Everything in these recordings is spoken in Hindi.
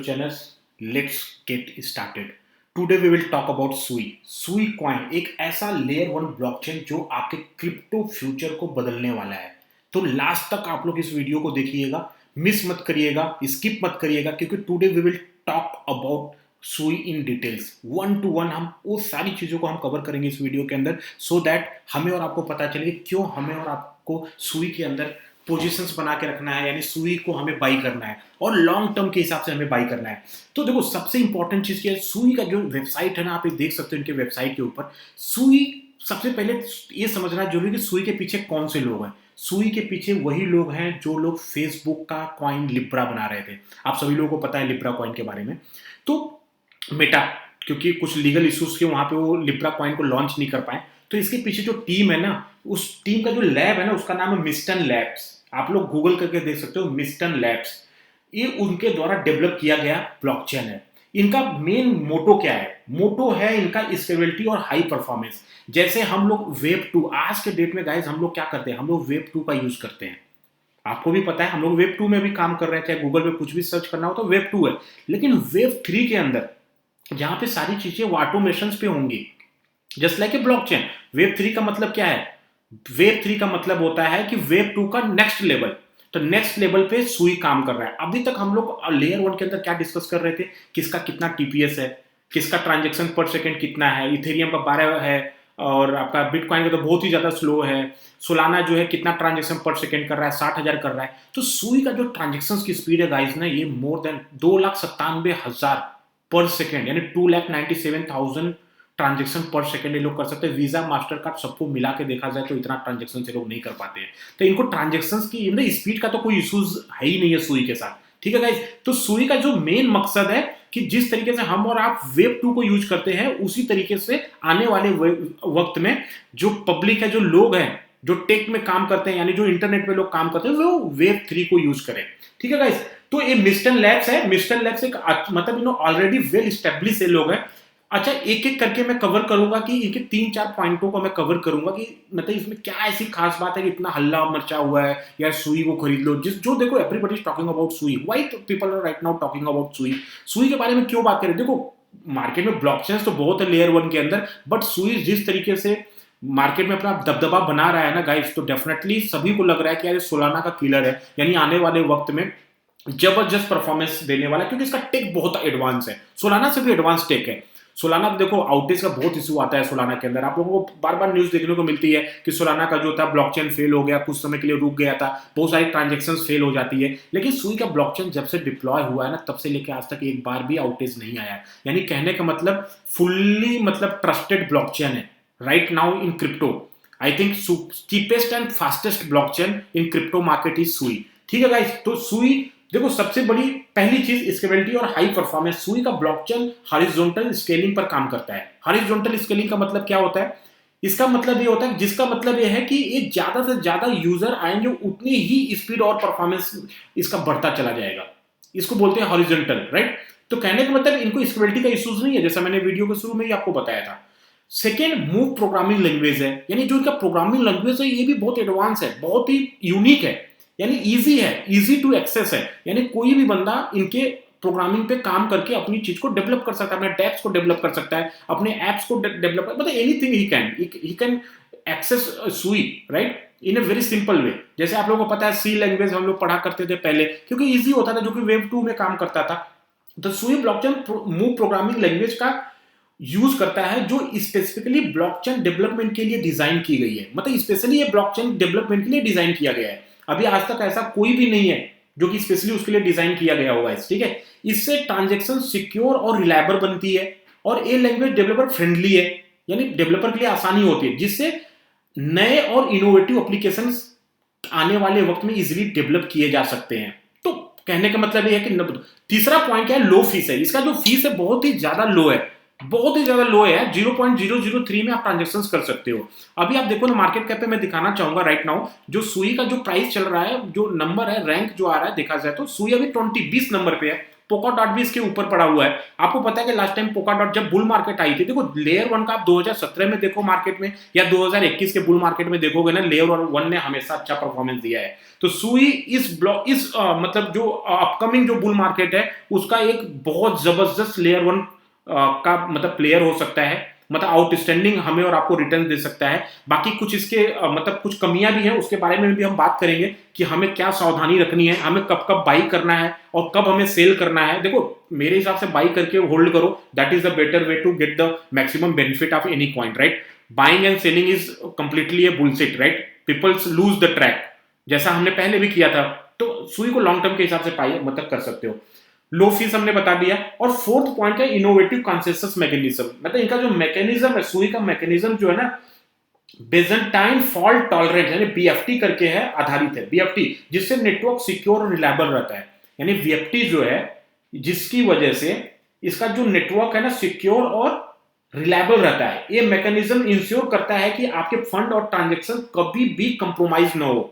channels, let's get started. Today we will talk about Sui. Sui coin एक ऐसा लेयर वन ब्लॉकचेन जो आपके क्रिप्टो फ्यूचर को बदलने वाला है. तो लास्ट तक आप लोग इस वीडियो को देखिएगा, मिस मत करिएगा, स्किप मत करिएगा, क्योंकि today we will talk about सुई in details. One two one हम वो सारी चीज़ों को हम कवर करेंगे इस वीडियो के अंदर, सो दैट हमें और आपको पता चले क्यों हमें और आपको सुई के अंदर पोजीशंस बना के रखना है, यानी सुई को हमें बाई करना है और लॉन्ग टर्म के हिसाब से हमें बाई करना है. तो देखो सबसे इंपॉर्टेंट चीज क्या है, सुई का जो वेबसाइट है ना, आप ये देख सकते हो इनके वेबसाइट के ऊपर. सुई सबसे पहले ये समझना जरूरी है कि सुई के पीछे कौन से लोग हैं. सुई के पीछे वही लोग हैं जो लोग फेसबुक का कॉइन लिब्रा बना रहे थे. आप सभी लोगों को पता है लिब्रा कॉइन के बारे में. तो मेटा क्योंकि कुछ लीगल इश्यूज के वहां पे वो लिब्रा कॉइन को लॉन्च नहीं कर पाए, तो इसके पीछे जो टीम है ना, उस टीम का जो लैब है ना, उसका नाम है मिस्टन लैब्स. आप लोग गूगल करके देख सकते हो मिस्टन लैब्स. ये उनके द्वारा डेवलप किया गया ब्लॉकचेन है. इनका मेन मोटो क्या है? मोटो है इनका स्टेबिलिटी और हाई परफॉर्मेंस. जैसे हम लोग वेब 2 आज के डेट में गाइस हम लोग क्या करते हैं, हम लोग वेब 2 का यूज करते हैं. आपको भी पता है हम लोग वेब 2 में भी काम कर रहे हैं, चाहे गूगल पे कुछ भी सर्च करना हो तो वेब 2 है. लेकिन वेब 3 के अंदर जहां पे सारी चीजें ऑटोमेशन पे होंगी, just like a blockchain. Web 3 का मतलब क्या है? वेब 3 का मतलब होता है कि वेब 2 का नेक्स्ट लेवल. तो नेक्स्ट लेवल पे सुई काम कर रहा है. अभी तक हम लोग लेयर 1 के अंदर क्या डिस्कस कर रहे थे, किसका कितना टीपीएस है, किसका ट्रांजेक्शन पर सेकंड कितना है. इथेरियम का 12 है और आपका बिटकॉइन का तो बहुत ही ज्यादा स्लो है. सोलाना जो है कितना ट्रांजेक्शन पर सेकंड कर रहा है, 60,000 कर रहा है. तो सुई का जो ट्रांजेक्शन की स्पीड है गाइस ना, ये मोर देन 2,97,000 पर सेकंड, यानी 2,97,000 ट्रांजेक्शन पर सेकंड ये लोग कर सकते हैं. वीजा मास्टर कार्ड सबको मिला के देखा जाए तो इतना ट्रांजेक्शन से लोग नहीं कर पाते हैं. तो इनको ट्रांजेक्शन की स्पीड का तो कोई इश्यूज है ही नहीं है सुई के साथ. ठीक है गाइस. तो सुई का जो मेन मकसद है कि जिस तरीके से हम और आप वेब 2 को यूज करते हैं, उसी तरीके से आने वाले वक्त में जो पब्लिक है, जो लोग हैं, जो टेक में काम करते हैं, यानी जो इंटरनेट पे लोग काम करते हैं, वो वेब 3 को यूज करें. ठीक है गाइस. तो ये मिस्टन लैब्स है. मिस्टन लैब्स एक मतलब ऑलरेडी वेल स्टेब्लिश लोग हैं. अच्छा, एक एक करके मैं कवर करूंगा कि इनके 3-4 पॉइंटों को मैं कवर करूंगा कि मतलब इसमें क्या ऐसी खास बात है कि इतना हल्ला मचा हुआ है यार सुई को खरीद लो. जिस जो देखो everybody is talking about Sui. Why people are right now talking about Sui. Sui के बारे में क्यों बात करें? देखो मार्केट में ब्लॉकचेन्स तो बहुत है लेयर 1 के अंदर, बट सुई जिस तरीके से मार्केट में अपना दबदबा बना रहा है ना गाइस, तो डेफिनेटली सभी को लग रहा है कि यार सोलाना का किलर है, यानी आने वाले वक्त में जबरदस्त परफॉर्मेंस देने वाला है, क्योंकि इसका टेक बहुत एडवांस है. सोलाना से भी एडवांस टेक है. सोलाना देखो आउटेज का बहुत इशू आता है सोलाना के अंदर. आप लोगों को बार बार न्यूज देखने को मिलती है कि सोलाना का जो था ब्लॉकचेन फेल हो गया, कुछ समय के लिए रुक गया था, बहुत सारी ट्रांजेक्शंस फेल हो जाती है. लेकिन सुई का ब्लॉकचेन जब से डिप्लॉय हुआ है ना, तब से लेकर आज तक एक बार भी आउटेज नहीं आया है. यानी कहने का मतलब फुल्ली मतलब ट्रस्टेड ब्लॉकचेन है right now in crypto. I think cheapest and fastest blockchain in crypto market is सुई. ठीक है गाइस. तो सुई देखो सबसे बड़ी पहली चीज स्केलेबिलिटी और हाई परफॉर्मेंस. सुई का ब्लॉकचेन हॉरिजॉन्टल स्केलिंग पर काम करता है. हॉरिजॉन्टल स्केलिंग का मतलब क्या होता है? इसका मतलब ये होता है, जिसका मतलब ये है कि ये ज्यादा से ज्यादा यूजर आएंगे, उतनी ही स्पीड और परफॉर्मेंस इसका बढ़ता चला जाएगा. इसको बोलते हैं हॉरिजॉन्टल, राइट. तो कहने का मतलब इनको स्केलेबिलिटी का इश्यूज नहीं है, जैसा मैंने वीडियो के शुरू में ही आपको बताया था. सेकेंड, मूव प्रोग्रामिंग लैंग्वेज है. यानी जो इनका प्रोग्रामिंग लैंग्वेज है ये भी बहुत एडवांस है, बहुत ही यूनिक है, यानी इजी है, इजी टू एक्सेस है. यानी कोई भी बंदा इनके प्रोग्रामिंग पे काम करके अपनी चीज को डेवलप कर सकता है, अपने टैब्स को डेवलप कर सकता है, अपने एप्स को डेवलप कर, मतलब एनीथिंग ही कैन एक्सेस सुई right in a very simple way. जैसे आप लोगों को पता है सी लैंग्वेज हम लोग पढ़ा करते थे पहले, क्योंकि इजी होता था, जो कि वेब 2 में काम करता था. तो सुई ब्लॉकचेन मूव प्रोग्रामिंग लैंग्वेज का यूज करता है, जो स्पेसिफिकली ब्लॉकचेन डेवलपमेंट के लिए डिजाइन की गई है. मतलब स्पेशली ये ब्लॉकचेन डेवलपमेंट के लिए डिजाइन किया गया है. अभी आज तक ऐसा कोई भी नहीं है जो कि स्पेशली उसके लिए डिजाइन किया गया होगा. ठीक है. इससे ट्रांजैक्शन सिक्योर और रिलायबल बनती है, और ये लैंग्वेज डेवलपर फ्रेंडली है, यानी डेवलपर के लिए आसानी होती है, जिससे नए और इनोवेटिव एप्लीकेशंस आने वाले वक्त में इजीली डेवलप किए जा सकते हैं. तो कहने का मतलब ये है कि तीसरा पॉइंट क्या है, लो फीस है. इसका जो फीस है बहुत ही ज्यादा लो है, बहुत ही ज्यादा लो है. 0.003 में आप ट्रांजेक्शन कर सकते हो. अभी आप देखो ना मार्केट कैप पे मैं दिखाना चाहूंगा राइट नाउ, जो सुई का जो प्राइस चल रहा है, जो नंबर है, रैंक जो आ रहा है, देखा जाए तो सुई अभी 20 नंबर पे है. पोका डॉट भी इसके ऊपर पड़ा हुआ है। आपको पता है कि लास्ट टाइम पोका डॉट जब बुल मार्केट आई थी, देखो लेयर वन का आप 2017 में देखो मार्केट में, या 2021 के बुल मार्केट में देखोगे ना, लेयर वन ने हमेशा अच्छा परफॉर्मेंस दिया है। तो सुई इस मतलब जो अपकमिंग जो बुल मार्केट है उसका एक बहुत जबरदस्त लेयर वन का मतलब प्लेयर हो सकता है, मतलब आउटस्टैंडिंग हमें और आपको रिटर्न दे सकता है। बाकी कुछ इसके मतलब कुछ कमियां भी हैं, उसके बारे में भी हम बात करेंगे कि हमें क्या सावधानी रखनी है, हमें कब कब बाई करना है और कब हमें सेल करना है। देखो मेरे हिसाब से बाई करके होल्ड करो, that is the better way to get the maximum benefit of any coin, right. Buying and selling is completely a bullshit, right. Peoples lose the track, जैसा हमने पहले भी किया था। तो सुई को लॉन्ग टर्म के हिसाब से पाई मतलब कर सकते हो। लो फीस हमने बता दिया। और फोर्थ पॉइंट है इनोवेटिव कंसेंसस मैकेनिज्म, मतलब इनका जो मैकेनिज्म है, सुई का मैकेनिज्म जो है ना, बेजेंटाइन फॉल्ट टॉलरेंस यानी बीएफटी करके है, आधारित है बीएफटी, जिससे नेटवर्क सिक्योर और रिलायबल रहता है। यानी बीएफटी जो है जिसकी वजह से इसका जो नेटवर्क है ना सिक्योर और रिलायबल रहता है। ये मैकेनिज्म इंश्योर करता है कि आपके फंड और ट्रांजेक्शन कभी भी कंप्रोमाइज ना हो।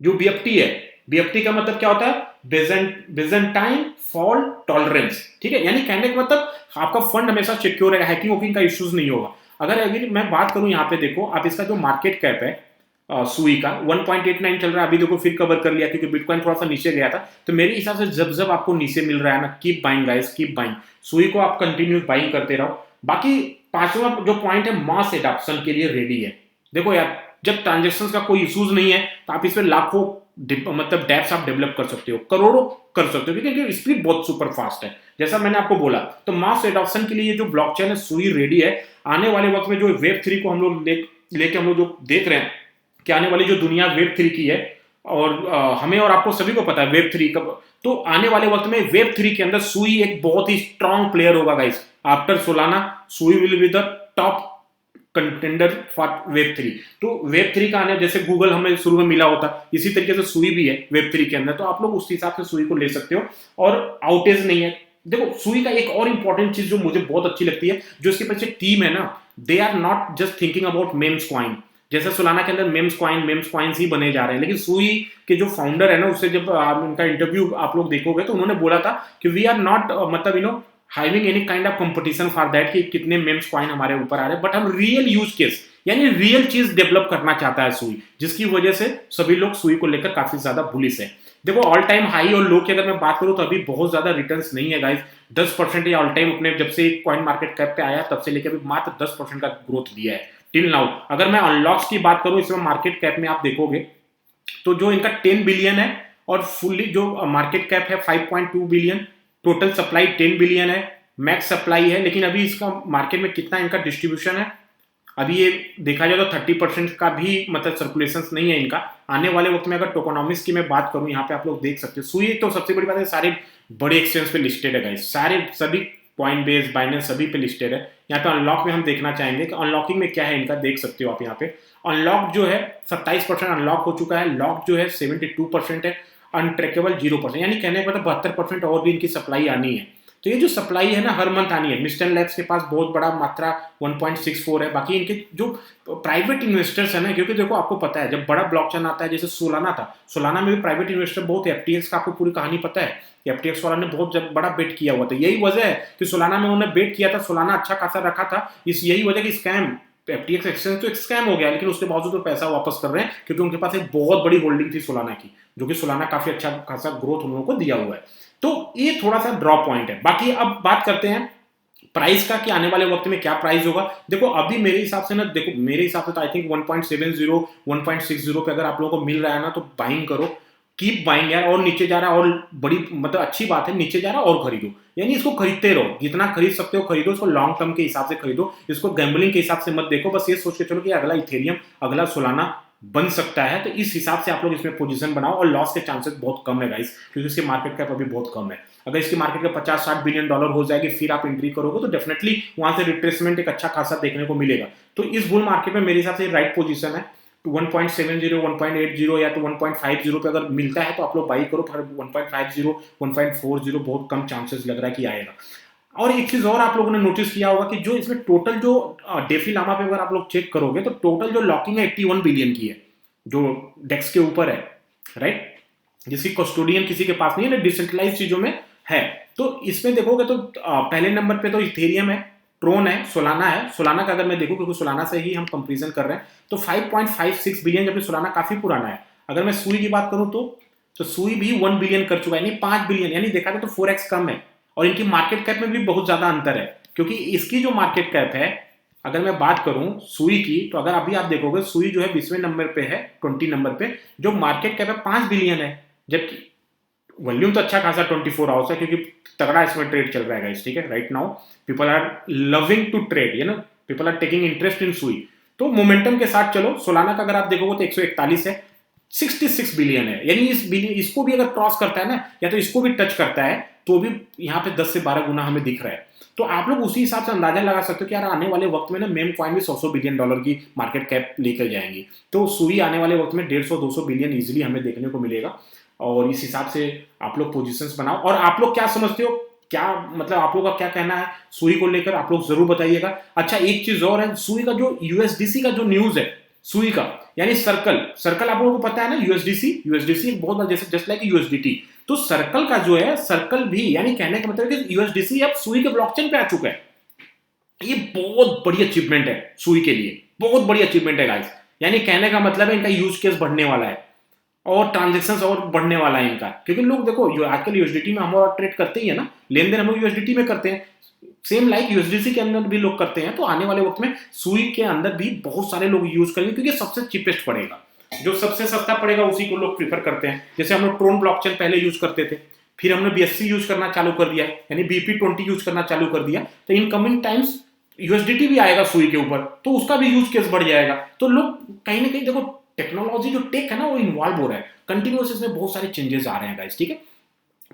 जो बीएफटी है, बीएफटी का मतलब क्या होता है, बेजेंटाइन फॉल्ट टॉलरेंस, ठीक है। यानी कहने का मतलब आपका फंड हमेशा सिक्योर है, हैकिंग वोकिंग का इश्यूज नहीं होगा। अगर मैं बात करूं यहाँ पे, देखो आप इसका जो मार्केट कैप है सुई का 1.89 चल रहा है। अभी देखो फिर कवर कर लिया क्योंकि बिटकॉइन थोड़ा सा नीचे गया था। तो मेरे हिसाब से जब जब आपको नीचे मिल रहा है ना, keep buying guys, keep buying. सुई को आप कंटिन्यूस बाइंग करते रहो। बाकी पांचवा जो पॉइंट है, मास एडॉप्शन के लिए रेडी है। देखो यार, जब ट्रांजेक्शन का कोई इशूज नहीं है तो आप इसमें लाखों मतलब डेप्स आप डेवलप कर सकते हो, करोड़ों कर सकते हो, क्योंकि स्पीड बहुत सुपर फास्ट है जैसा मैंने आपको बोला। तो मास एडॉप्शन के लिए जो ब्लॉकचेन है सुई रेडी है। आने वाले वक्त में जो वेब 3 को हम लोग लेके हम लोग जो देख रहे हैं कि आने वाली जो दुनिया वेब 3 की है, और हमें और आपको सभी को पता है वेब 3 कब, तो आने वाले वक्त में वेब 3 के अंदर सुई एक बहुत ही स्ट्रॉन्ग प्लेयर होगा गाइस। आफ्टर सोलाना सुई will be the top contender for web 3। तो वेब 3 का आने, जैसे गूगल हमें शुरू में मिला होता, इसी तरीके से सुई भी है वेब 3 के अंदर। तो आप लोग उस हिसाब से सुई को ले सकते हो और आउटेज नहीं है। देखो सुई का एक और इंपॉर्टेंट चीज जो मुझे बहुत अच्छी लगती है, जो इसके पीछे टीम है ना, they are not just thinking about memes coin. जैसे सोलाना के अंदर मेम्स क्वाइंस ही बने जा रहे हैं, लेकिन सुई के जो फाउंडर है ना, उससे जब उनका इंटरव्यू आप लोग देखोगे तो उन्होंने बोला था कि वी आर नॉट मतलब having any kind of competition for that कि कितने मेम्स कॉइन हमारे ऊपर आ रहे हैं, बट हम रियल यूज केस यानी रियल चीज डेवलप करना चाहता है सुई, जिसकी वजह से सभी लोग सुई को लेकर काफी ज्यादा बुलिश है। देखो ऑल टाइम हाई और लो की अगर मैं बात करूं तो अभी बहुत ज्यादा रिटर्न्स नहीं है गाइस। 10% या ऑल टाइम अपने जब से कॉइन मार्केट कैप पे आया तब से लेकर अभी मात्र 10% का ग्रोथ दिया है टिल नाउ। अगर मैं अनलॉक्स की बात करूं इसमें मार्केट कैप में आप देखोगे तो जो इनका 10 बिलियन है और फुल्ली जो मार्केट कैप है 5.2 बिलियन, टोटल सप्लाई 10 बिलियन है, मैक्स सप्लाई है। लेकिन अभी इसका मार्केट में कितना इनका डिस्ट्रीब्यूशन है, अभी ये देखा जाए तो 30% का भी मतलब सर्कुलेशन नहीं है इनका। आने वाले वक्त में अगर टोकोनॉमिक्स की मैं बात करूं, यहाँ पे आप लोग देख सकते हैं सुई तो सबसे बड़ी बात है सारे बड़े एक्सचेंज पे लिस्टेड है गाइस, सारे सभी कॉइनबेस, बाइनेंस सभी पे लिस्टेड है। यहाँ पे अनलॉक में हम देखना चाहेंगे कि अनलॉकिंग में क्या है इनका, देख सकते हो आप यहाँ पे। अनलॉक जो है 27% अनलॉक हो चुका है, लॉक जो है 72% है, अनट्रेकेबल 0%, यानी कहने का मतलब 72% और भी इनकी सप्लाई आनी है। तो ये जो सप्लाई है ना हर मंथ आनी है। मिस्टर लैब्स के पास बहुत बड़ा मात्रा 1.64 है। बाकी इनके जो प्राइवेट इन्वेस्टर्स है ना, क्योंकि देखो आपको पता है जब बड़ा ब्लॉकचेन आता है, जैसे सोलाना था, सोलाना में भी प्राइवेट इन्वेस्टर बहुत है। एफटीएक्स का आपको पूरी कहानी पता है, एफटीएक्स वाला ने बहुत बड़ा बेट किया हुआ था। यही वजह है कि सोलाना में उन्होंने बेट किया था, सोलाना अच्छा खासा रखा था, इस यही वजह की स्कैम एफटीएक्स एक्सचेंज तो एक स्कैम हो गया, लेकिन उसके बावजूद तो पैसा वापस कर रहे हैं क्योंकि उनके पास एक बहुत बड़ी होल्डिंग थी सोलाना की, जो कि सोलाना काफी अच्छा खासा ग्रोथ उन लोगों को दिया हुआ है। तो ये थोड़ा सा ड्रॉप पॉइंट है। बाकी अब बात करते हैं प्राइस का कि आने वाले वक्त में क्या प्राइस होगा। देखो अभी मेरे हिसाब से ना, देखो मेरे हिसाब से तो आई थिंक 1.70 1.60 पे अगर आप लोगों को मिल रहा है ना तो बाइंग करो, कीप बाइंग यार। और नीचे जा रहा है और बड़ी मतलब अच्छी बात है, नीचे जा रहा है और खरीदो, यानी इसको खरीदते रहो, जितना खरीद सकते हो खरीदो, इसको लॉन्ग टर्म के हिसाब से खरीदो, इसको गैम्बलिंग के हिसाब से मत देखो। बस ये सोच के चलो कि अगला इथेरियम, अगला सोलाना बन सकता है, तो इस हिसाब से आप लोग इसमें पोजीशन बनाओ। और लॉस के चांसेस बहुत कम है गाइस, क्योंकि इसकी मार्केट कैप अभी बहुत कम है। अगर इसकी मार्केट कैप 50-60 बिलियन डॉलर हो जाएगी फिर आप एंट्री करोगे तो डेफिनेटली वहां से रिट्रेसमेंट एक अच्छा खासा देखने को मिलेगा। तो इस बुल मार्केट में मेरे हिसाब से राइट पोजीशन है। 1.70 1.80 या तो 1.50 पे अगर मिलता है तो आप लोग बाई करो, पर 1.50 1.40 बहुत कम चांसेस लग रहा है कि आएगा। और एक चीज और आप लोगों ने नोटिस किया होगा कि जो इसमें टोटल जो डेफी लामा पे अगर आप लोग चेक करोगे तो टोटल जो लॉकिंग है 81 बिलियन की है, जो डेक्स के ऊपर है, राइट, जिसकी कस्टोडियन किसी के पास नहीं है ना, डिसेंट्रलाइज चीजों में है। तो इसमें देखोगे तो पहले नंबर पे तो इथेरियम है, ट्रोन है, सोलाना है। सोलाना का अगर मैं देखूं, क्योंकि सोलाना से ही हम कंपेरिजन कर रहे हैं, तो 5.56 बिलियन, जबकि सोलाना काफी पुराना है। अगर मैं सुई की बात करूं तो सुई भी 1 बिलियन कर चुका है, यानी 5 बिलियन, यानी देखा जाए तो 4x कम है। और इनकी मार्केट कैप में भी बहुत ज्यादा अंतर है, क्योंकि इसकी जो मार्केट कैप है, अगर मैं बात करूं सुई की, तो अगर अभी आप देखोगे सुई जो है 20वें नंबर पे है, 20 नंबर पे, जो मार्केट कैप है 5 बिलियन है। जबकि वॉल्यूम तो अच्छा खासा 24 आवर्स है, क्योंकि तगड़ा इसमें ट्रेड चल रहा है गाइस, ठीक है। Right now people are loving to trade, people are taking interest in Sui. तो मोमेंटम के साथ चलो। सोलाना का अगर आप देखोगे तो 141 है, 66 बिलियन है, यानी इसको भी अगर क्रॉस करता है ना, या तो इसको भी टच करता है, तो भी यहाँ पे 10 से 12 गुना हमें दिख रहा है। तो आप लोग उसी हिसाब से अंदाजा लगा सकते हो कि यार आने वाले वक्त में ना मेम कॉइन भी 100 बिलियन डॉलर की मार्केट कैप लेकर जाएंगी। तो सुई आने वाले वक्त में 150-200 बिलियन इजीली हमें देखने को मिलेगा। और इस हिसाब से आप लोग पोजीशंस बनाओ। और आप लोग क्या समझते हो, क्या मतलब आप लोग का क्या कहना है सुई को लेकर, आप लोग जरूर बताइएगा। अच्छा, एक चीज और है, सुई का जो यूएसडीसी का जो न्यूज है सुई का, यानी सर्कल सर्कल आप लोगों को पता है ना, यूएसडीसी एक बहुत बड़ा, जैसे जस्ट लाइक यूएसडीटी। तो सर्कल का जो है, सर्कल भी, यानी कहने का मतलब है कि यूएसडीसी अब सुई के ब्लॉकचेन पे आ चुका है। ये बहुत बड़ी अचीवमेंट है सुई के लिए, बहुत बड़ी अचीवमेंट है गाइस। यानी कहने का मतलब है इनका यूज केस बढ़ने वाला है और ट्रांजेक्शन्स और बढ़ने वाला है इनका, क्योंकि लोग देखो आजकल यूएसडीटी में हम और ट्रेड करते ही है ना, लेन देन हम लोग यूएसडीटी में करते हैं, सेम लाइक यूएसडीसी के अंदर भी लोग करते हैं। तो आने वाले वक्त में सुई के अंदर भी बहुत सारे लोग यूज करेंगे, क्योंकि सबसे चीपेस्ट पड़ेगा, जो सबसे सस्ता पड़ेगा उसी को लोग प्रीफर करते हैं। जैसे हम लोग ट्रोन ब्लॉकचेन पहले यूज करते थे, फिर हमने बीएससी यूज करना चालू कर दिया, यानी BP20 यूज करना चालू कर दिया। तो इन कमिंग टाइम्स यूएसडीटी भी आएगा सुई के ऊपर, तो उसका भी यूज केस बढ़ जाएगा। तो लोग कहीं ना कहीं देखो, टेक्नोलॉजी जो टेक है ना, वो इन्वॉल्व हो रहा है कंटिन्यूस, इसमें बहुत सारे चेंजेस आ रहे हैं गाइस, ठीक है।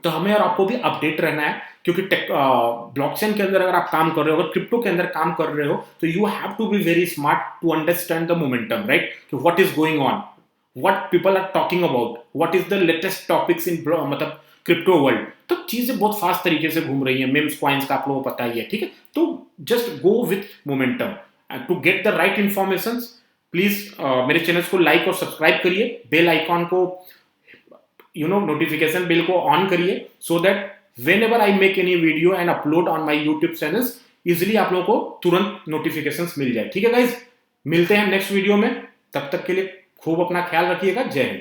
तो हमें और आपको भी अपडेट रहना है, क्योंकि ब्लॉकचेन के अंदर अगर आप काम कर रहे हो, अगर क्रिप्टो के अंदर काम कर रहे हो, तो you have to be very smart to understand the momentum, right, कि what is going on, what people are talking about, what is the latest topics in मतलब क्रिप्टो वर्ल्ड। तो चीजें बहुत फास्ट तरीके से घूम रही हैं, मेम्स कॉइन्स का आप लोगों को पता ही है, ठीक है। तो just go with momentum to get the right information. Please मेरे चैनल को लाइक और सब्सक्राइब करिए, बेल आइकॉन को नोटिफिकेशन बिल को ऑन करिए, so that whenever I make any video and upload on my YouTube channels, easily आप लोगों को तुरंत नोटिफिकेशंस मिल जाए, ठीक है गाइज। मिलते हैं नेक्स्ट वीडियो में, तब तक के लिए खूब अपना ख्याल रखिएगा। जय हिंद।